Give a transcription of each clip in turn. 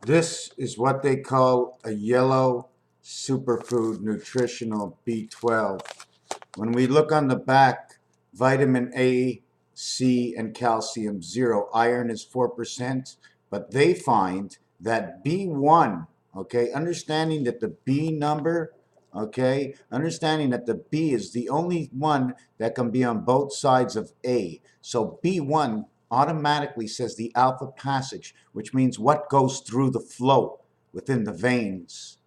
This is what they call a yellow superfood nutritional B12. When we look on the back, vitamin A, C, and calcium 0. Iron is 4%, but they find that B1, okay, understanding that the B number, okay, understanding that the B is the only one that can be on both sides of A. So B1 automatically says the alpha passage, which means what goes through the flow within the veins.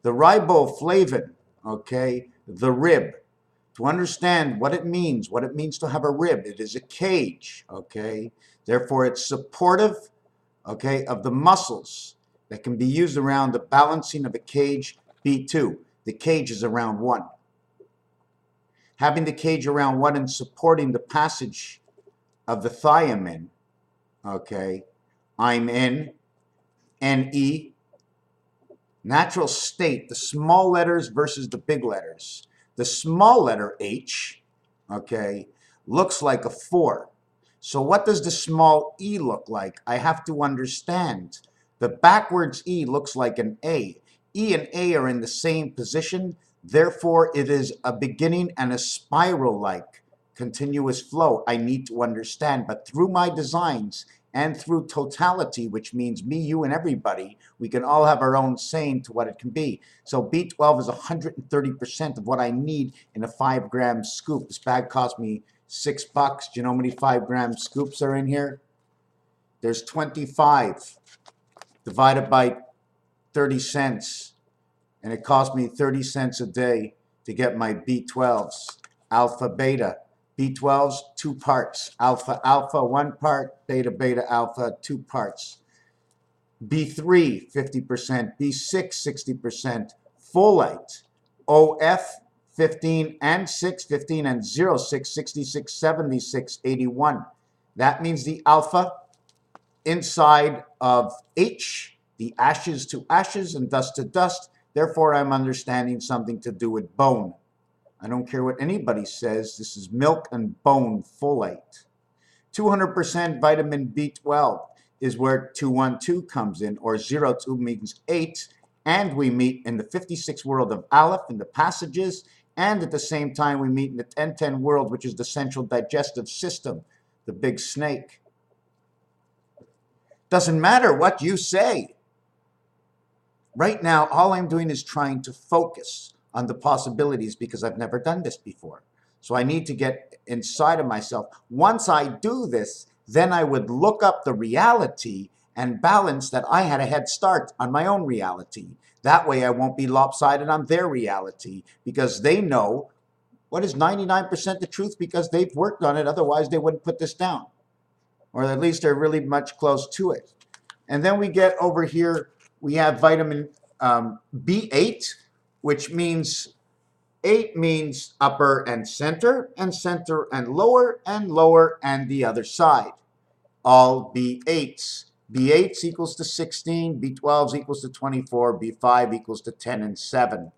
The riboflavin, okay, the rib, to understand what it means to have a rib. It is a cage, okay? Therefore, it's supportive, okay, of the muscles that can be used around the balancing of a cage. B2, the cage is around 1. Having the cage around 1 and supporting the passage of the thiamine, okay, I'm in, NE, natural state, the small letters versus the big letters. The small letter H, okay, looks like a 4. So what does the small e look like? I have to understand. The backwards E looks like an A. E and A are in the same position. Therefore, it is a beginning and a spiral-like continuous flow. I need to understand. But through my designs and through totality, which means me, you, and everybody, we can all have our own saying to what it can be. So B12 is 130% of what I need in a 5-gram scoop. This bag cost me $6. Do you know how many 5-gram scoops are in here? There's 25 divided by 30 cents. And it cost me 30 cents a day to get my B12s. Alpha, beta. B12s, 2 parts. Alpha, alpha, 1 part. Beta, beta, alpha, 2 parts. B3, 50%. B6, 60%. Folate. OF, 15 and 6, 15 and 0, 6, 66, 76, 81. That means the alpha inside of H, the ashes to ashes and dust to dust. Therefore, I'm understanding something to do with bone. I don't care what anybody says. This is milk and bone folate. 200% vitamin B12 is where 212 comes in, or 02 means 8. And we meet in the 56 world of Aleph in the passages. And at the same time, we meet in the 1010 world, which is the central digestive system, the big snake. Doesn't matter what you say. Right now, all I'm doing is trying to focus on the possibilities because I've never done this before. So I need to get inside of myself. Once I do this, then I would look up the reality and balance that I had a head start on my own reality. That way I won't be lopsided on their reality because they know what is 99% the truth because they've worked on it. Otherwise, they wouldn't put this down. Or at least they're really much close to it. And then we get over here, we have vitamin B8, which means 8 means upper and center and lower and the other side. All B8s. B8s equals to 16, B12s equals to 24, B5 equals to 10 and 7.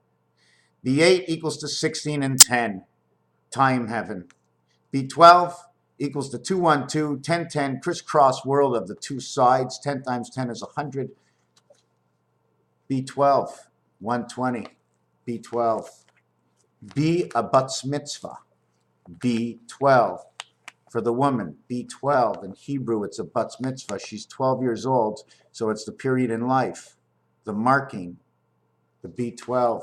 B8 equals to 16 and 10, time heaven. B12 equals to 212, 10, 10, crisscross world of the two sides. 10 times 10 is 100. B12, 120. B12. B, a bat's mitzvah. B12. For the woman, B12. In Hebrew, it's a bat's mitzvah. She's 12 years old, so it's the period in life. The marking, the B12.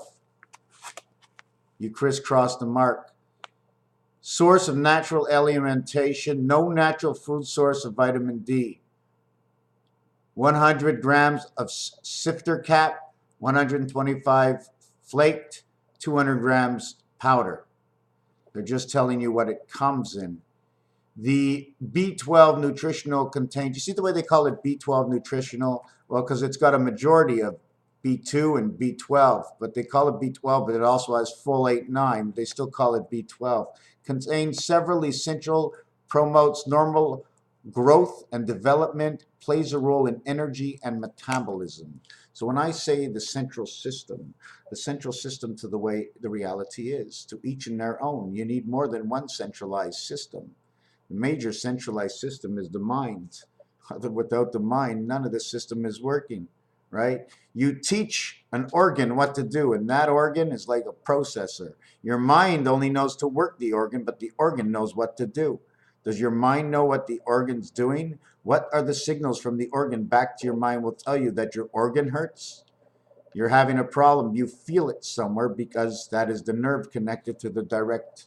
You crisscross the mark. Source of natural alimentation, no natural food source of vitamin D. 100 grams of sifter cap, 125 flaked, 200 grams powder. They're just telling you what it comes in. The B12 nutritional contains, you see the way they call it B12 nutritional? Well, because it's got a majority of B2 and B12, but they call it B12, but it also has folate 9. They still call it B12. Contains several essential, promotes normal growth and development, plays a role in energy and metabolism. So when I say the central system to the way the reality is, to each in their own. You need more than one centralized system. The major centralized system is the mind. Without the mind, none of the system is working, right? You teach an organ what to do, and that organ is like a processor. Your mind only knows to work the organ, but the organ knows what to do. Does your mind know what the organ's doing? What are the signals from the organ back to your mind will tell you that your organ hurts? You're having a problem. You feel it somewhere because that is the nerve connected to the direct.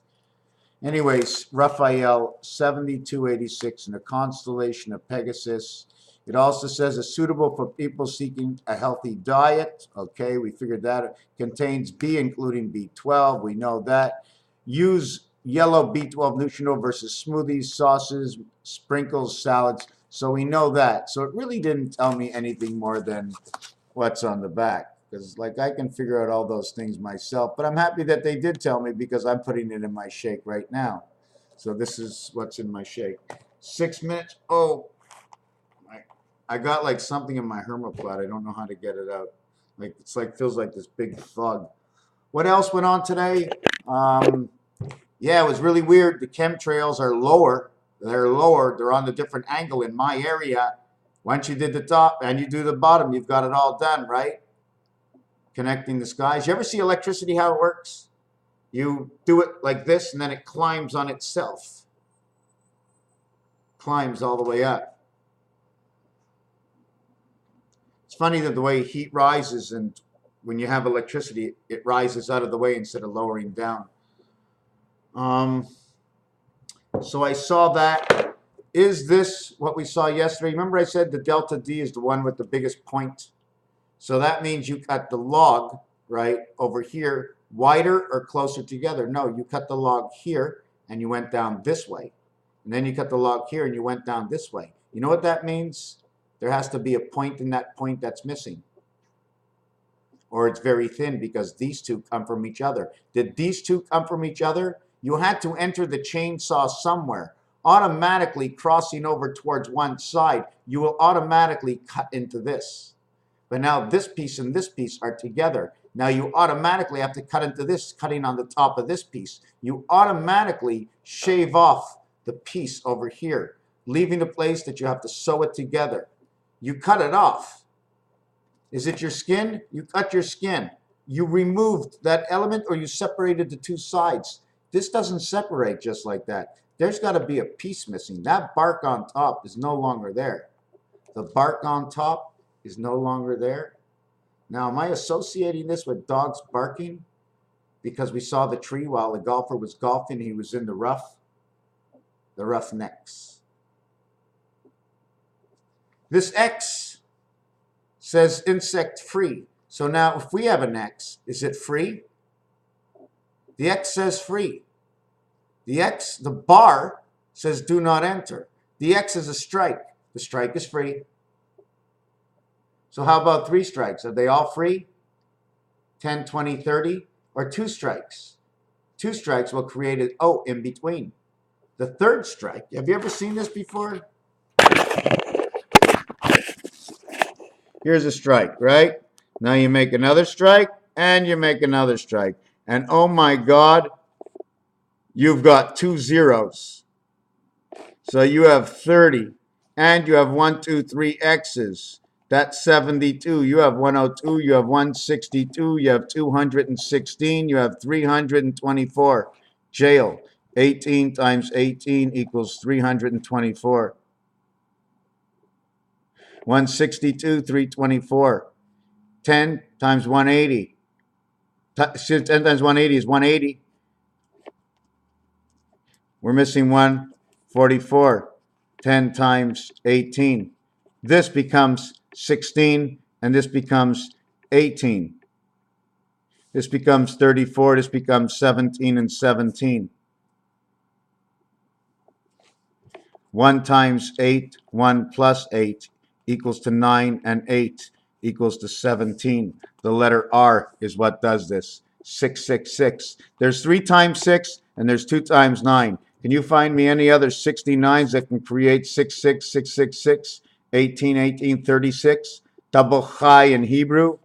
Anyways, Raphael 7286 in the constellation of Pegasus. It also says it's suitable for people seeking a healthy diet. Okay, we figured that. It contains B, including B12. We know that. Use yellow B12 nutritional versus smoothies, sauces, sprinkles, salads. So we know that. So it really didn't tell me anything more than what's on the back. Because like I can figure out all those things myself, but I'm happy that they did tell me because I'm putting it in my shake right now. So this is what's in my shake. 6 minutes. Oh, I got like something in my hermaplat. I don't know how to get it out. Like it's like feels like this big fog. What else went on today? Yeah, it was really weird. The chemtrails are lower. They're lower. They're on a different angle in my area. Once you did the top and you do the bottom, you've got it all done, right? Connecting the skies. You ever see electricity, how it works? You do it like this, and then it climbs on itself. Climbs all the way up. It's funny that the way heat rises, and when you have electricity, it rises out of the way instead of lowering down. So I saw that. Is this what we saw yesterday? Remember I said the delta D is the one with the biggest point? So that means you cut the log, right, over here, wider or closer together. No, you cut the log here and you went down this way. And then you cut the log here and you went down this way. You know what that means? There has to be a point in that point that's missing. Or it's very thin because these two come from each other. Did these two come from each other? You had to enter the chainsaw somewhere. Automatically crossing over towards one side, you will automatically cut into this. But now this piece and this piece are together. Now you automatically have to cut into this, cutting on the top of this piece. You automatically shave off the piece over here, leaving a place that you have to sew it together. You cut it off. Is it your skin? You cut your skin. You removed that element or you separated the two sides. This doesn't separate just like that. There's got to be a piece missing. That bark on top is no longer there. The bark on top is no longer there. Now, am I associating this with dogs barking? Because we saw the tree while the golfer was golfing, he was in the rough. The roughnecks. This X says insect free. So now if we have an X, is it free? The X says free. The X, the bar says do not enter. The X is a strike. The strike is free. So how about 3 strikes? Are they all free? 10, 20, 30? Or 2 strikes? 2 strikes will create an O in between. The 3rd strike, have you ever seen this before? Here's a strike, right? Now you make another strike, and you make another strike. And oh my God, you've got 2 zeros. So you have 30, and you have 1, 2, 3 X's. That's 72. You have 102. You have 162. You have 216. You have 324. Jail. 18 times 18 equals 324. 162, 324. 10 times 180. 10 times 180 is 180. We're missing 144. 10 times 18. This becomes 16, and this becomes 18. This becomes 34. This becomes 17 and 17. 1 times 8, 1 plus 8 equals to 9, and 8 equals to 17. The letter R is what does this. 666. There's 3 times 6, and there's 2 times 9. Can you find me any other 69s that can create 66, 666, 18, 18, 36? Double chai in Hebrew.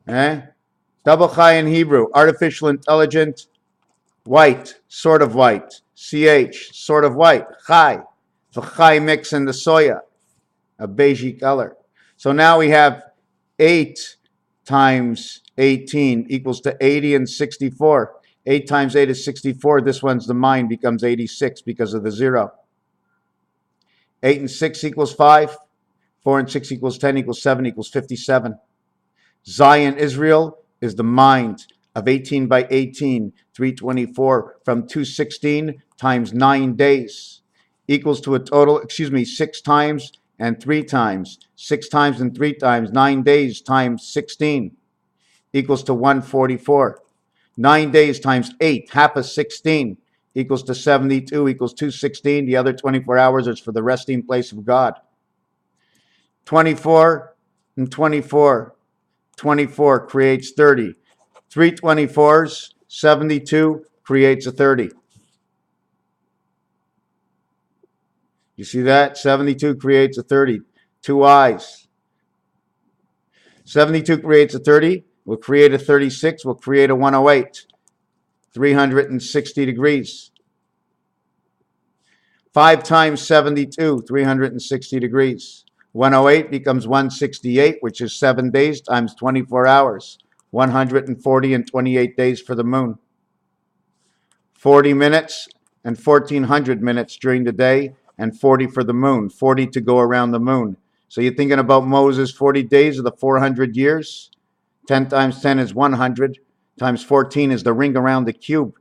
Double chai in Hebrew. Artificial intelligent. White, sort of white. CH, sort of white. Chai. V'chai mix in the soya, a beigey color. So now we have 8 times 18 equals to 80 and 64. 8 times 8 is 64. This one's the mine, becomes 86 because of the 0. 8 and 6 equals 5. 4 and 6 equals 10 equals 7 equals 57. Zion, Israel, is the mind of 18 by 18, 324 from 216 times 9 days equals to a total, 6 times and 3 times. 6 times and 3 times, 9 days times 16 equals to 144. 9 days times 8, half of 16 equals to 72 equals 216. The other 24 hours is for the resting place of God. 24 and 24. 24 creates 30. 3 24s, 72 creates a 30. You see that? 72 creates a 30. 2 eyes. 72 creates a 30. We'll create a 36. We'll create a 108. 360 degrees. 5 times 72, 360 degrees. 108 becomes 168, which is 7 days times 24 hours. 140 and 28 days for the moon. 40 minutes and 1400 minutes during the day and 40 for the moon. 40 to go around the moon. So you're thinking about Moses' 40 days of the 400 years? 10 times 10 is 100. Times 14 is the ring around the cube.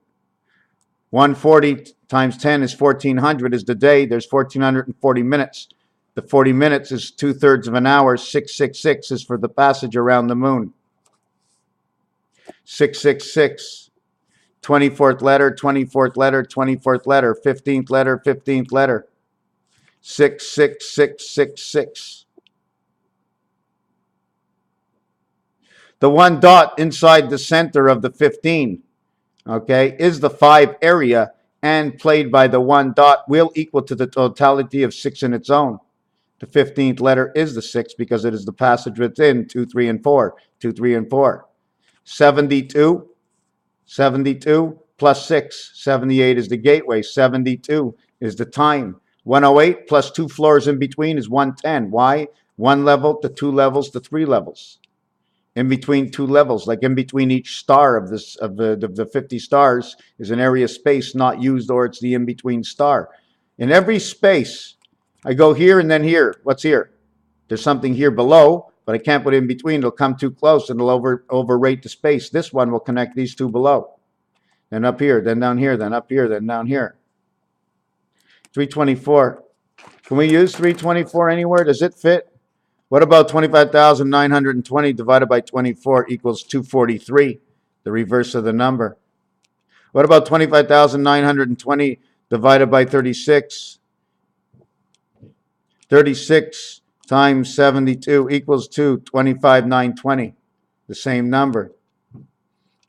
140 times 10 is 1400 is the day. There's 1440 minutes. The 40 minutes is 2/3 of an hour. 666 is for the passage around the moon. 666. 24th letter, 24th letter, 24th letter, 15th letter, 15th letter. 66666. The one dot inside the center of the 15, okay, is the 5 area, and played by the one dot will equal to the totality of 6 in its own. The 15th letter is the 6 because it is the passage within 2, 3, and 4. 2, 3, and 4. 72. 72 plus 6. 78 is the gateway. 72 is the time. 108 plus 2 floors in between is 110. Why? 1 level to 2 levels to 3 levels. In between 2 levels, like in between each star of this of the 50 stars is an area of space not used, or it's the in-between star. In every space, I go here and then here. What's here? There's something here below, but I can't put it in between. It'll come too close and it'll overrate the space. This one will connect these 2 below. Then up here, then down here, then up here, then down here. 324. Can we use 324 anywhere? Does it fit? What about 25,920 divided by 24 equals 243, the reverse of the number? What about 25,920 divided by 36? 36 times 72 equals 25,920, the same number.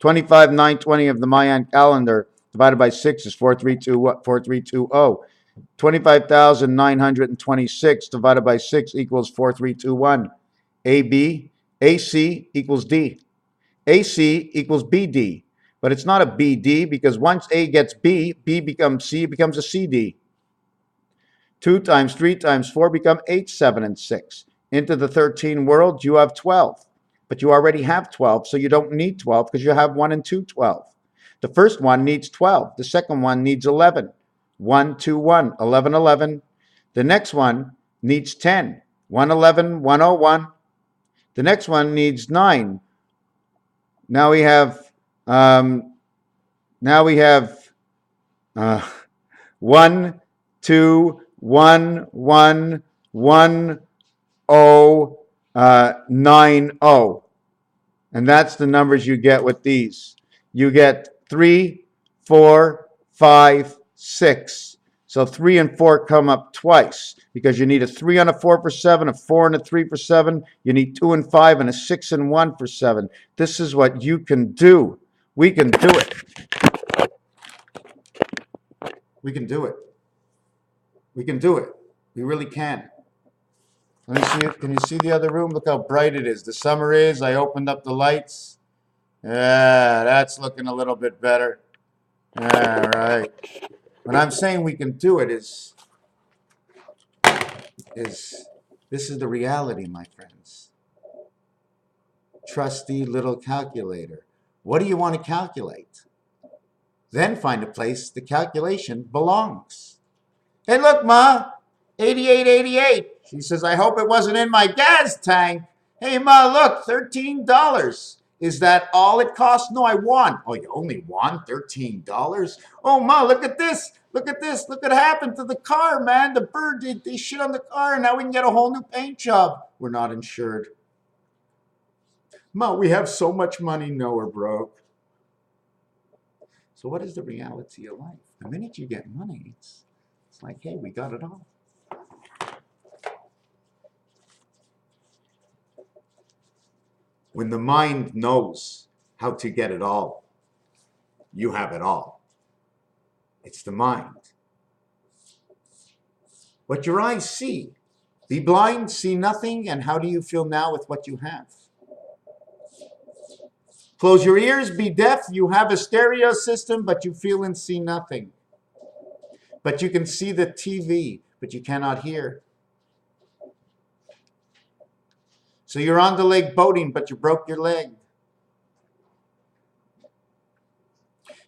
25,920 of the Mayan calendar divided by 6 is 4320. 25,926 divided by 6 equals 4321. AC equals D. AC equals BD. But it's not a BD because once A gets B, B becomes C, it becomes a CD. 2 times 3 times 4 become 8, 7, and 6. Into the 13 world, you have 12. But you already have 12, so you don't need 12 because you have 1 and 2, 12. The first one needs 12. The second one needs 11. 1, 2, 1, 11, 11. The next one needs 10. 111, 101. The next one needs 9. Now we have 1, 2, 1, 1, 1, 0, 9, 0. And that's the numbers you get with these. You get 3, 4, 5, 6. So 3 and 4 come up twice because you need a 3 on a 4 for 7, a 4 and a 3 for 7. You need 2 and 5 and a 6 and 1 for 7. This is what you can do. We can do it. We can do it. We can do it. We really can. Let me see it. Can you see the other room? Look how bright it is. The summer is. I opened up the lights. Yeah, that's looking a little bit better. All right. When I'm saying we can do it is is, this is the reality, my friends. Trusty little calculator. What do you want to calculate? Then find a place the calculation belongs. Hey, look, Ma, 8888. She says, I hope it wasn't in my gas tank. Hey, Ma, look, $13. Is that all it cost? No, I won. Oh, you only won $13? Oh, Ma, look at this. Look at this. Look what happened to the car, man. The bird did they shit on the car, and now we can get a whole new paint job. We're not insured. Ma, we have so much money. No, we're broke. So what is the reality of life? The minute you get money, it's like, hey, we got it all. When the mind knows how to get it all, you have it all. It's the mind. What your eyes see. Be blind, see nothing, and how do you feel now with what you have? Close your ears, be deaf. You have a stereo system, but you feel and see nothing. But you can see the TV, but you cannot hear. So you're on the lake boating, but you broke your leg.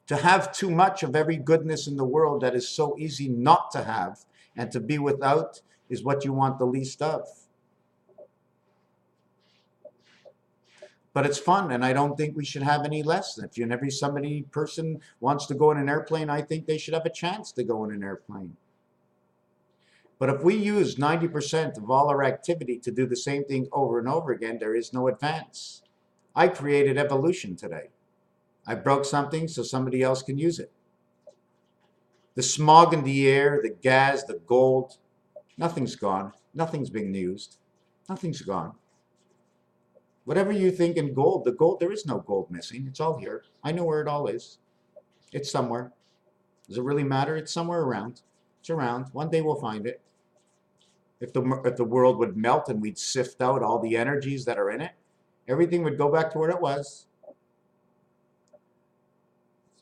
To have too much of every goodness in the world that is so easy not to have and to be without is what you want the least of. But it's fun, and I don't think we should have any less. If every person wants to go in an airplane, I think they should have a chance to go in an airplane. But if we use 90% of all our activity to do the same thing over and over again, there is no advance. I created evolution today. I broke something so somebody else can use it. The smog in the air, the gas, the gold, nothing's gone. Nothing's being used. Nothing's gone. Whatever you think in gold, there is no gold missing. It's all here. I know where it all is. It's somewhere. Does it really matter? It's somewhere around. It's around. One day we'll find it. If the world would melt and we'd sift out all the energies that are in it, everything would go back to where it was.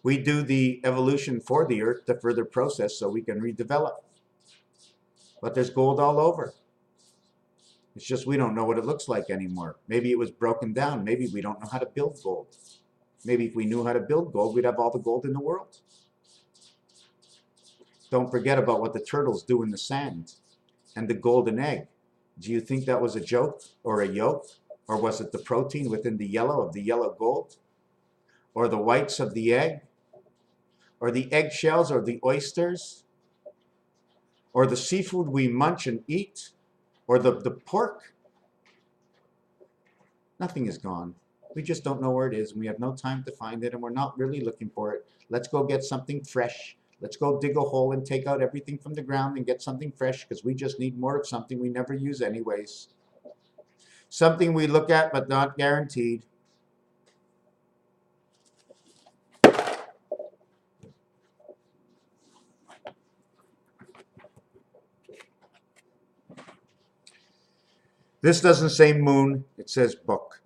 We do the evolution for the earth to further process so we can redevelop. But there's gold all over. It's just we don't know what it looks like anymore. Maybe it was broken down. Maybe we don't know how to build gold. Maybe if we knew how to build gold, we'd have all the gold in the world. Don't forget about what the turtles do in the sand and the golden egg. Do you think that was a joke or a yolk? Or was it the protein within the yellow of the yellow gold? Or the whites of the egg? Or the eggshells or the oysters? Or the seafood we munch and eat? Or the pork? Nothing is gone. We just don't know where it is, and we have no time to find it, and we're not really looking for it. Let's go get something fresh. Let's go dig a hole and take out everything from the ground and get something fresh, because we just need more of something we never use anyways. Something we look at but not guaranteed. This doesn't say moon, it says book.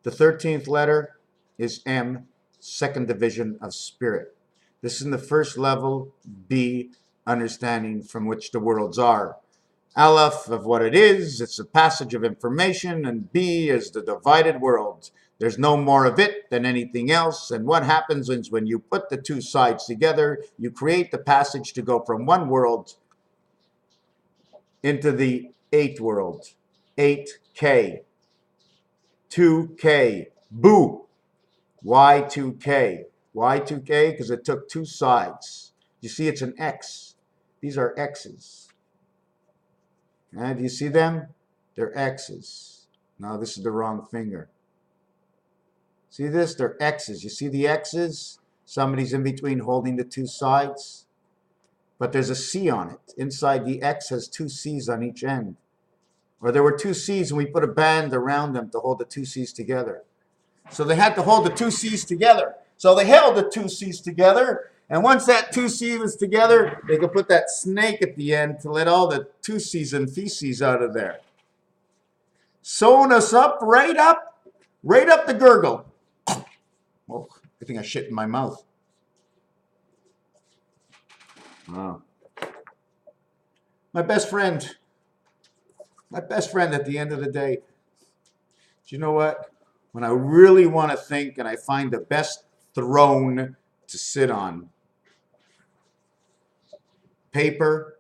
The 13th letter is M, second division of spirit. This is the first level, B, understanding from which the worlds are. Aleph of what it is, it's a passage of information, and B is the divided world. There's no more of it than anything else, and what happens is when you put the two sides together, you create the passage to go from one world into the 8th world. 8K, 2K, boo, Y2K. Y2K because it took two sides. You see it's an X. These are X's. And do you see them? They're X's. No, this is the wrong finger. See this? They're X's. You see the X's? Somebody's in between holding the two sides. But there's a C on it. Inside the X has two C's on each end. Or there were two C's and we put a band around them to hold the two C's together. So they had to hold the two C's together. So they held the two C's together. And once that two C was together, they could put that snake at the end to let all the two C's and feces out of there. Sewing us up, right up the gurgle. Oh, I think I shit in my mouth. Wow. My best friend My best friend at the end of the day. Do you know what? When I really want to think and I find the best throne to sit on, paper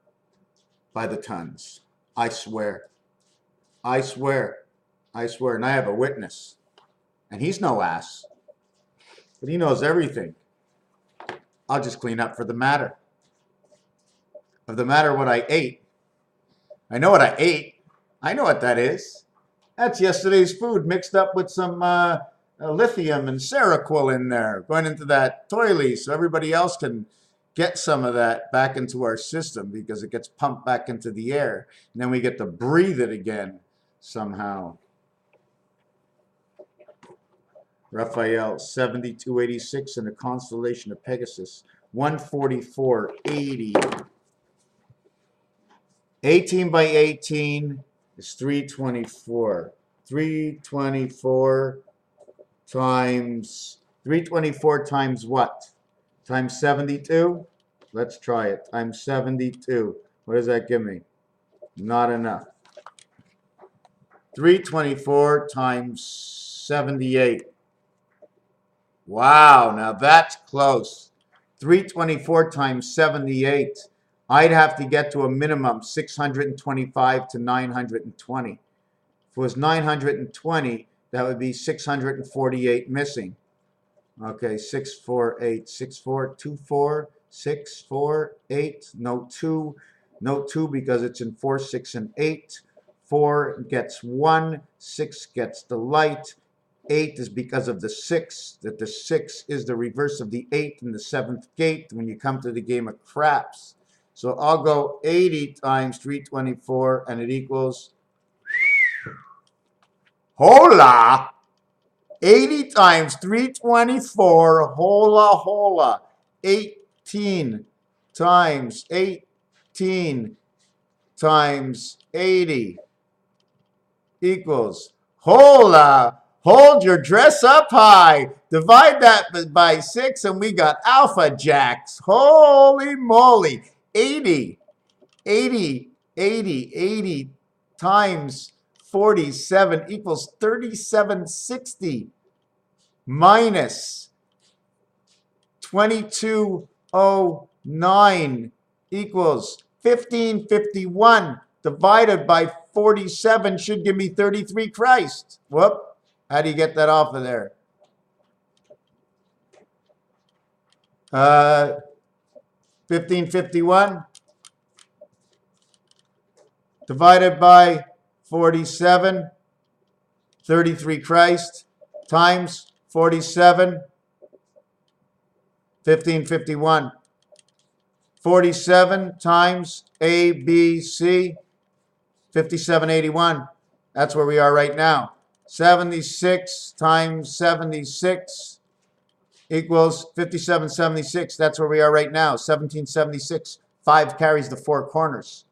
by the tons. I swear. I swear. I swear. And I have a witness. And he's no ass, but he knows everything. I'll just clean up for the matter. Of the matter what I ate. I know what I ate. I know what that is. That's yesterday's food mixed up with some lithium and Seroquel in there, going into that toilet so everybody else can get some of that back into our system because it gets pumped back into the air. And then we get to breathe it again somehow. Raphael, 7286 in the constellation of Pegasus, 144.80. 18 by 18 is 324. 324 times what? Times 72? Let's try it. Times 72. What does that give me? Not enough. 324 times 78. Wow, now that's close. 324 times 78. I'd have to get to a minimum 625 to 920. If it was 920, that would be 648 missing. Okay, 648, 6424, 648, no 2, no 2 because it's in 4, 6, and 8. 4 gets 1, 6 gets the light. 8 is because of the 6, that the 6 is the reverse of the 8 in the 7th gate when you come to the game of craps. So I'll go 80 times 324 and it equals, hola, 80 times 324, hola, 18 times 18 times 80 equals, hola, hold your dress up high. Divide that by 6 and we got alpha jacks. Holy moly. 80 times 47 equals 3760 minus 2209 equals 1551 divided by 47 should give me 33 Christ. Whoop. How do you get that off of there? 1551 divided by 47, 33 Christ, times 47, 1551. 47 times A, B, C, 5781. That's where we are right now. 76 times 76 equals 5776. That's where we are right now. 1776. 5 carries the 4 corners.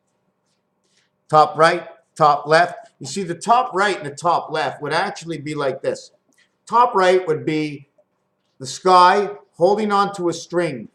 Top right, top left. You see, the top right and the top left would actually be like this. Top right would be the sky holding onto a string.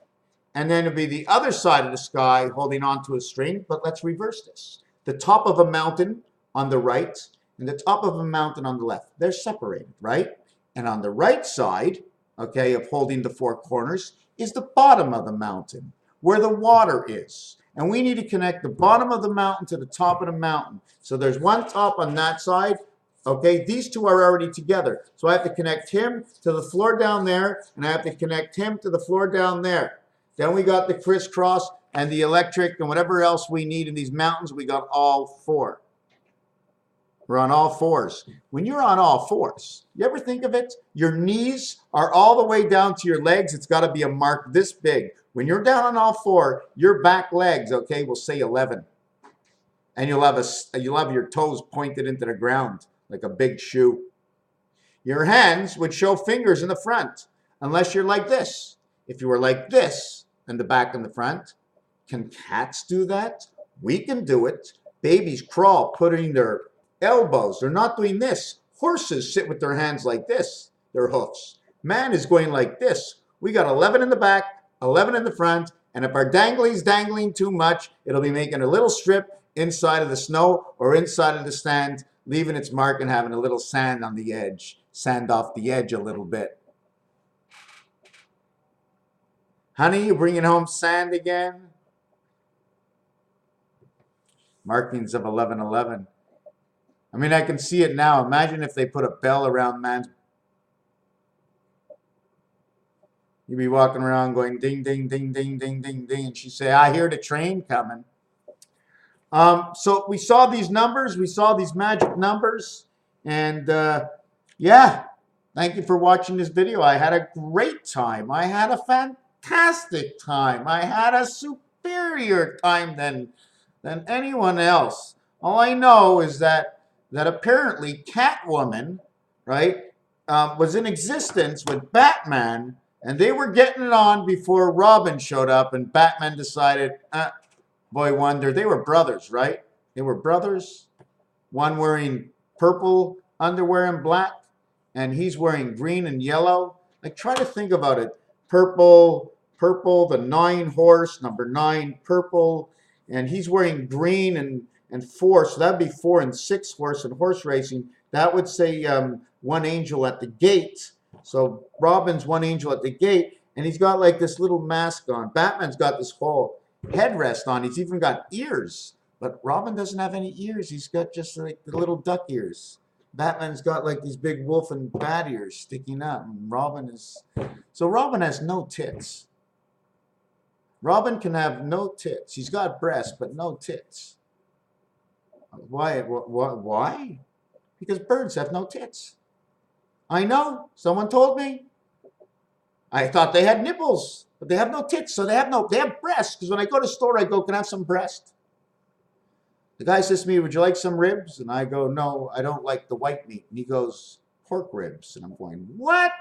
And then it would be the other side of the sky holding onto a string. But let's reverse this. The top of a mountain on the right and the top of a mountain on the left. They're separated, right? And on the right side, okay, of holding the 4 corners is the bottom of the mountain where the water is. And we need to connect the bottom of the mountain to the top of the mountain. So there's one top on that side. Okay, these two are already together. So I have to connect him to the floor down there, and I have to connect him to the floor down there. Then we got the crisscross and the electric and whatever else we need in these mountains. We got all 4. We're on all 4s. When you're on all 4s, you ever think of it? Your knees are all the way down to your legs. It's got to be a mark this big. When you're down on all 4, your back legs, okay, will say 11. And you'll have your toes pointed into the ground like a big shoe. Your hands would show fingers in the front, unless you're like this. If you were like this in the back and the front, can cats do that? We can do it. Babies crawl, putting their elbows. They're not doing this. Horses sit with their hands like this, their hoofs. Man is going like this. We got 11 in the back, 11 in the front, and if our dangling's dangling too much, it'll be making a little strip inside of the snow or inside of the sand, leaving its mark and having a little sand on the edge, sand off the edge a little bit. Honey, you bringing home sand again? Markings of 11:11. I mean, I can see it now. Imagine if they put a bell around man's. You'd be walking around going ding, ding, ding, ding, ding, ding, ding. And she'd say, I hear the train coming. So we saw these numbers. We saw these magic numbers. And yeah, thank you for watching this video. I had a great time. I had a fantastic time. I had a superior time than anyone else. All I know is that apparently Catwoman, right, was in existence with Batman, and they were getting it on before Robin showed up, and Batman decided, boy wonder, they were brothers, right? They were brothers. One wearing purple underwear and black, and he's wearing green and yellow. Like, try to think about it. Purple, the 9 horse, number 9, purple, and he's wearing green and 4, so that'd be 4 and 6 horse in horse racing. That would say one angel at the gate. So Robin's one angel at the gate, and he's got like this little mask on. Batman's got this whole headrest on. He's even got ears, but Robin doesn't have any ears. He's got just like the little duck ears. Batman's got like these big wolf and bat ears sticking out, and Robin has no tits. Robin can have no tits. He's got breasts, but no tits. Why? Why? Because birds have no tits. I know. Someone told me. I thought they had nipples, but they have no tits, so they have breasts. Because when I go to the store, I go, can I have some breast? The guy says to me, would you like some ribs? And I go, no, I don't like the white meat. And he goes, pork ribs. And I'm going, what?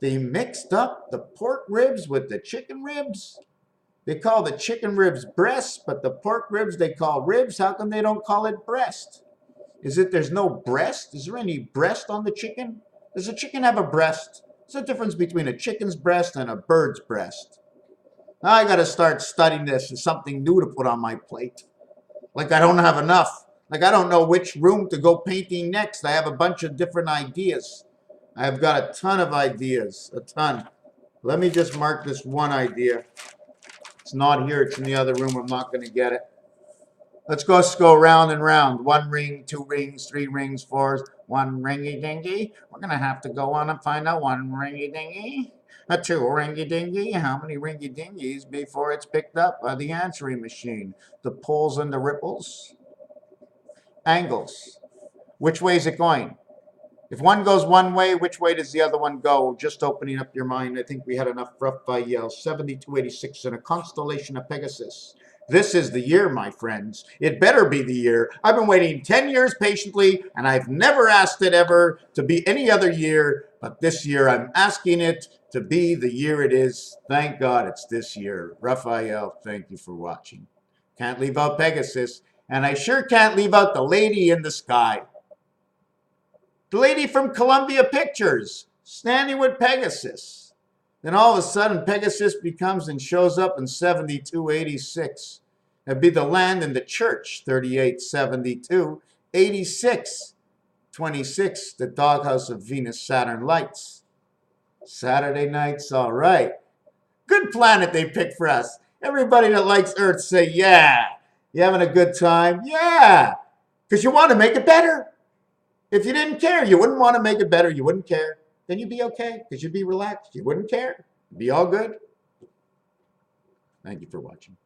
They mixed up the pork ribs with the chicken ribs? They call the chicken ribs breasts, but the pork ribs they call ribs. How come they don't call it breast? Is it there's no breast? Is there any breast on the chicken? Does a chicken have a breast? There's a difference between a chicken's breast and a bird's breast. Now I got to start studying this as something new to put on my plate. Like I don't have enough. Like I don't know which room to go painting next. I have a bunch of different ideas. I've got a ton of ideas, a ton. Let me just mark this one idea. It's not here. It's in the other room. I'm not going to get it. Let's go round and round. 1 ring, 2 rings, 3 rings, 4. 1 ringy dingy. We're going to have to go on and find out 1 ringy dingy. A 2 ringy dingy. How many ringy dingies before it's picked up by the answering machine? The pulls and the ripples. Angles. Which way is it going? If one goes one way, which way does the other one go? Just opening up your mind. I think we had enough Raphael. 7286 in a constellation of Pegasus. This is the year, my friends. It better be the year. I've been waiting 10 years patiently, and I've never asked it ever to be any other year. But this year, I'm asking it to be the year it is. Thank God it's this year. Raphael, thank you for watching. Can't leave out Pegasus. And I sure can't leave out the lady in the sky. The lady from Columbia Pictures, standing with Pegasus. Then all of a sudden, Pegasus becomes and shows up in 7286. That'd be the land and the church, 3872. 86, 26, the doghouse of Venus, Saturn lights. Saturday nights, all right. Good planet they picked for us. Everybody that likes Earth say, yeah. You having a good time? Yeah. Because you want to make it better. If you didn't care, you wouldn't want to make it better. You wouldn't care. Then you'd be okay because you'd be relaxed. You wouldn't care. It'd be all good. Thank you for watching.